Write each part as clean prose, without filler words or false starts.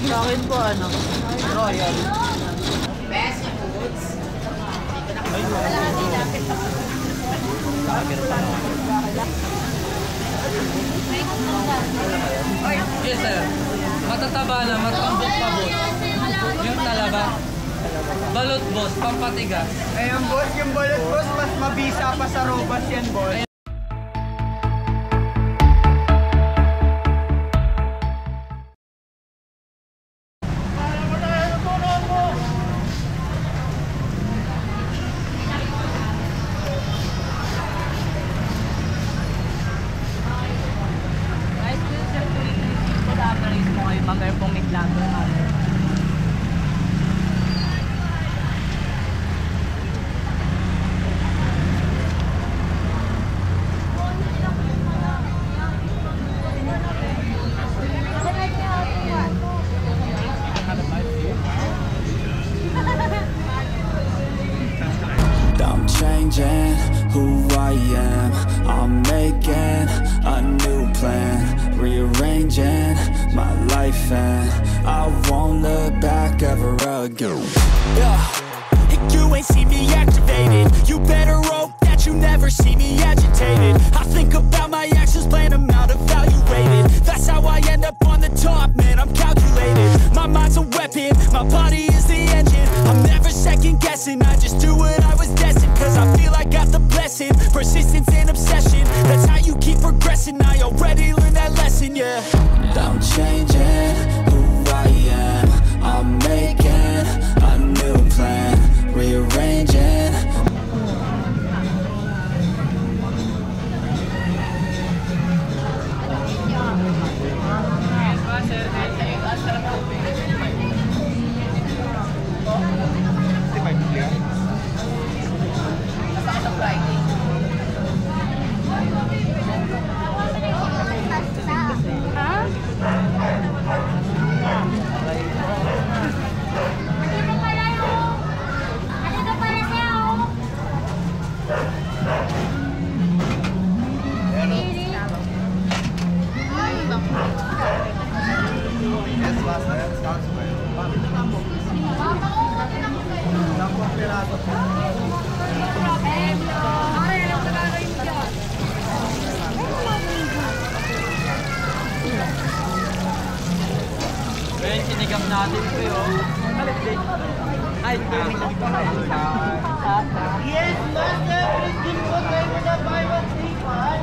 Sa akin po, ano? Royal. Best foods. Yes, sir. Matataba na, matambok pa, boss. Yung talaba. Balot, boss. Pampatigas. Ayun, boss. Yung balot, boss. Mas mabisa pa sa robas yan, boss. Mag-air pong naglago namin. I'm changing who I am. I'm making a new plan, rearranging my life, and I won't look back ever again. Yeah, you ain't see me activated. You better hope that you never see me agitated. I think about my actions, plan them out, evaluated. That's how I end up on the top, man, I'm calculated. My mind's a weapon, my body is the engine. I'm never second guessing, I just do what I was destined. Cause I feel I got the blessing, persistence and obsession. That's how you keep progressing, I already learned that lesson, yeah. I'm changing who I am. I'm making a new plan, rearranging. Kaya sinigam natin ito yun. Ay, Yes, master! Please po tayo mo na buy one, take one.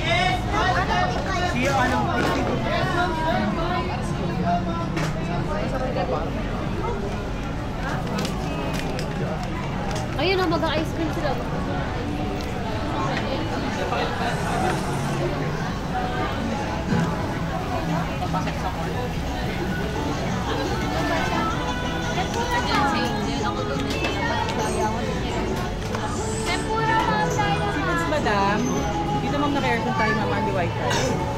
Yes, master! Siya, anong ayun na, mag-ice cream sila. Tempura, ma'am, tayo na. Madam, dito ma'am naka-aircon tayo ma'am, only white rice.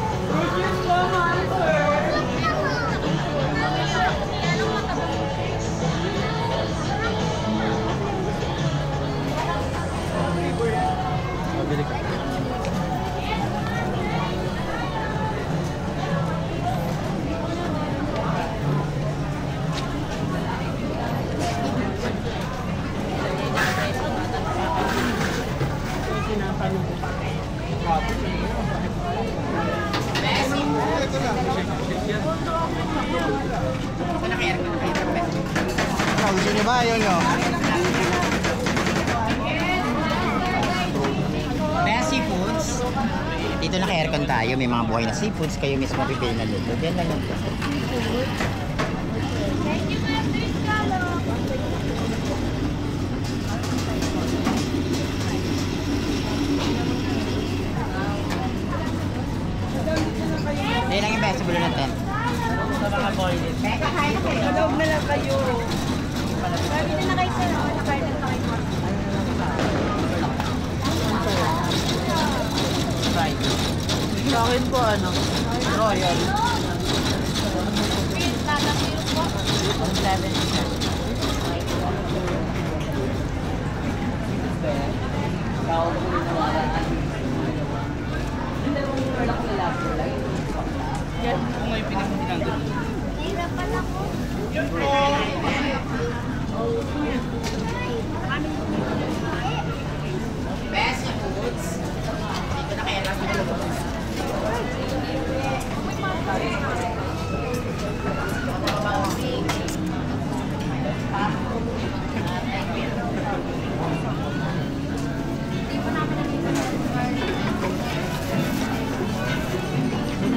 gusto niyo ba? Ayun o. Best seafoods. Dito naka-aircon tayo. May mga buhay na seafoods. Kayo mismo pipili na dito. Diyan lang yung Hindi lang yung vegetable natin. Sa mga boiling. Malawag na lang kayo. Pwede na kayo sir. Nakain na kayo. Right. Sa akin po ano? Royal. 170. Kung may pinag-ginagawa. Best foods. Dito na kaya lang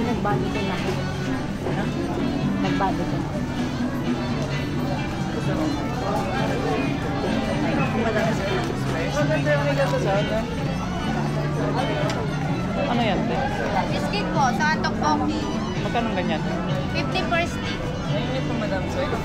Nagbadito na. Nagbadito na. Ano yan? Biscuit po, sa tteokbokki. Magkano ganyan? 50 per stick. Ayun ito, madam. So, ito.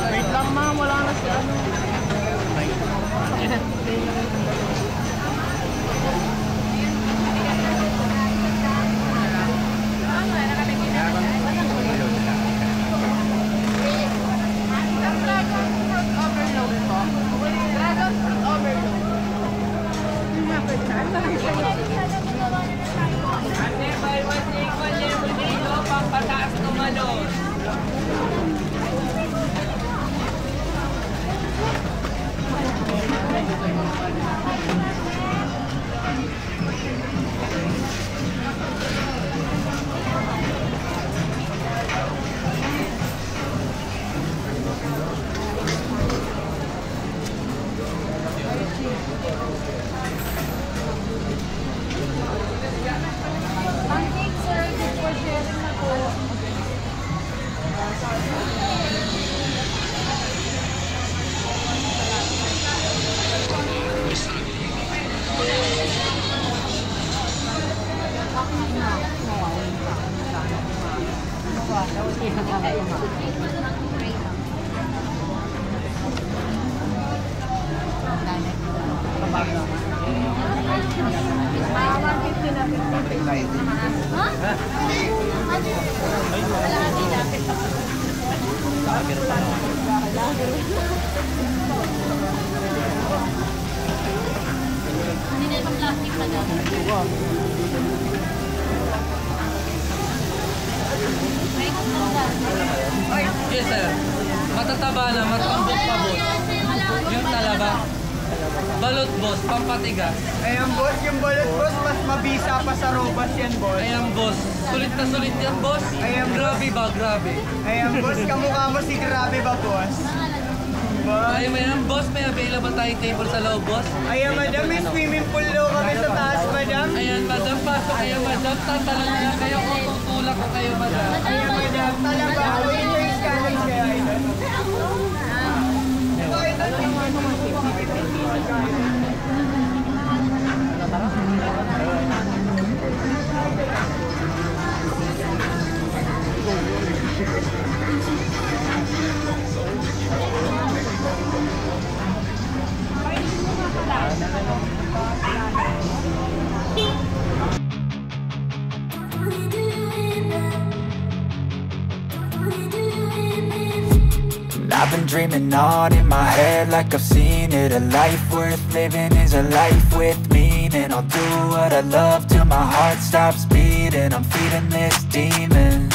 Wait lang ma'am, wala na siya. Pampataas tumalon. Pancake, sir. Good for sharing na po. Hindi na yung plastic na daw. Yes, sir. Matataba na, matambok pa, boss. Yung talaba. Balot, boss. Pampatigas. Ayan boss, yung balot boss, mas mabisa pa sa robas yan boss. Ayan, boss. Sulit na sulit yan, boss. Ayan, boss. Grabe ba? Grabe. Ayan boss, kamukha mo si Grabe ba boss? Boss. Ay, may boss. May available tayong table sa loob, boss. Ayan madam, may swimming pool daw kami sa taas madam. Ayan, madam. Pasok kayo, madam. Tatanong na kayo o tutulak ko kayo, madam. Ayan madam, talaga, waiters ka lang siya idol. Ito idol. I've been dreaming on in my head like I've seen it. A life worth living is a life with meaning. I'll do what I love till my heart stops beating. I'm feeding this demon.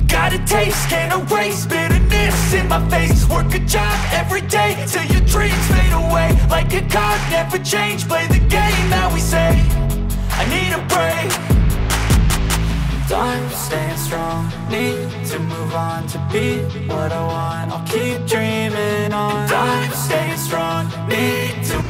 Got a taste, can't erase bitterness in my face. Work a job every day till your dreams fade away. Like a card, never change, play the game that we say. I need a break. I'm staying strong, need to move on to be what I want. I'll keep dreaming on. I'm staying strong, need to